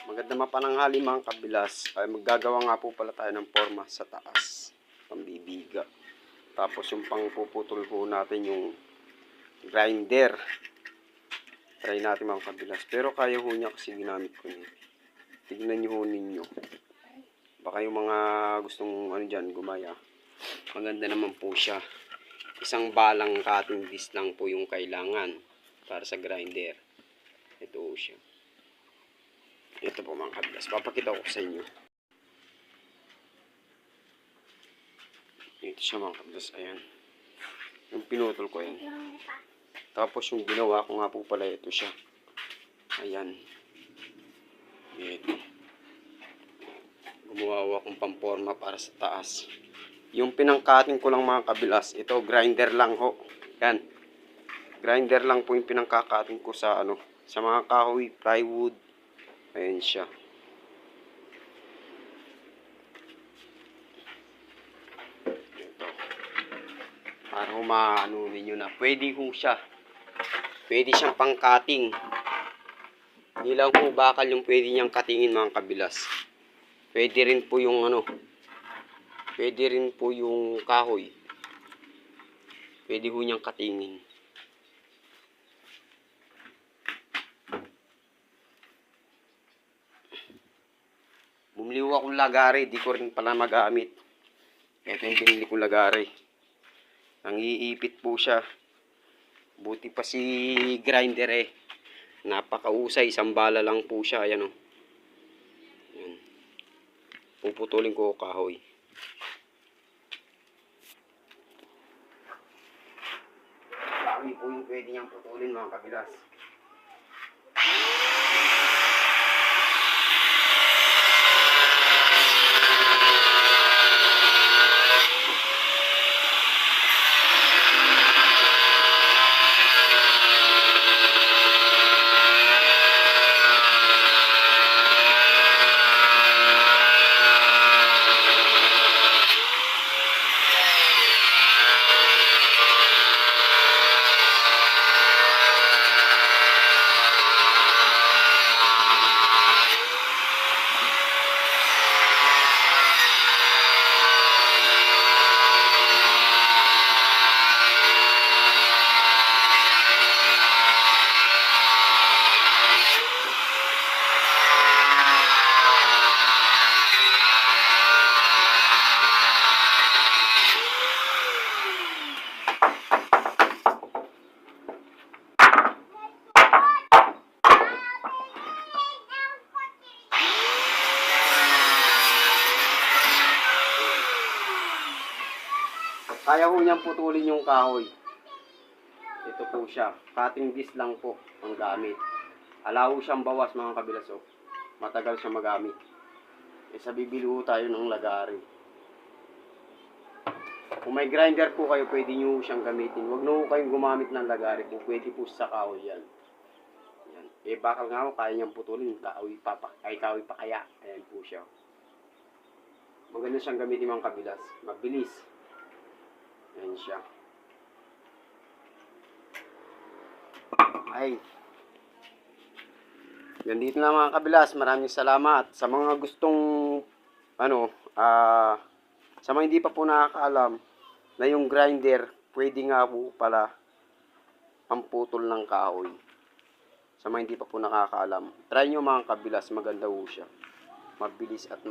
Maganda mapananghali mga kabilas. Ay maggagawa nga po pala tayo ng forma sa taas. Pambibiga. Tapos yung pangpuputol po natin yung grinder. Try natin mga kabilas. Pero kaya ho niya kasi ginamit ko niya. Tignan nyo ho ninyo. Baka yung mga gustong ano dyan, gumaya. Maganda naman po siya. Isang balang cutting disc lang po yung kailangan para sa grinder. Ito po siya. Ito po mga kabilas. Papakita ko sa inyo. Ito siya mga kabilas. Ayan. Yung pinutol ko yan. Tapos yung ginawa ko nga po pala ito siya. Ayan. Ito. Gumawa akong pamporma para sa taas. Yung pinangkating ko lang mga kabilas. Ito grinder lang ho. Yan. Grinder lang po yung pinangkakating ko sa ano. Sa mga kahoy, plywood. Ayan siya. Ito. Para maano ninyo na. Pwede ho siya. Pwede siyang pang-cutting. Hindi lang ho bakal yung pwede niyang katingin mga kabilas. Pwede rin po yung ano. Pwede rin po yung kahoy. Pwede ho niyang katingin. Bumili ko akong lagari, di ko rin pala magamit. Ito yung binili kong lagari. Ang iipit po siya. Buti pa si grinder eh. Napakausay, isang bala lang po siya. Ayan o. Ayan. Puputulin ko kahoy. Dami po yung pwede niyang putulin mga kabilas. Kaya ho niyang putulin yung kahoy. Ito po siya. Cutting disc lang po ang gamit. Alaw siyang bawas mga kabilas. Oh. Matagal siya magamit. E sa bibili ho tayo ng lagari. Kung may grinder po kayo, pwede nyo siyang gamitin. Huwag na ho kayong gumamit ng lagari po. Pwede po sa kahoy yan. Yan. Eh bakal nga ho, kaya niyang putulin. Kahoy pa kaya. Ayan po siya. Maganda siyang gamitin mga kabilas. Mabilis. Ayan siya. Ay. Yan dito na mga kabilas. Maraming salamat. Sa mga gustong sa mga hindi pa po nakakaalam na yung grinder pwede nga po pala ang putol ng kahoy. Sa mga hindi pa po nakakaalam. Try nyo mga kabilas. Maganda po siya. Mabilis at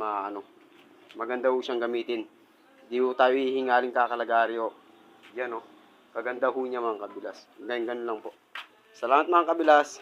maganda po siyang gamitin. Di ho tayo hihingaling kakalagari ho. Yan ho. Kaganda ho niya mga kabilas. Ganyan lang po. Salamat mga kabilas.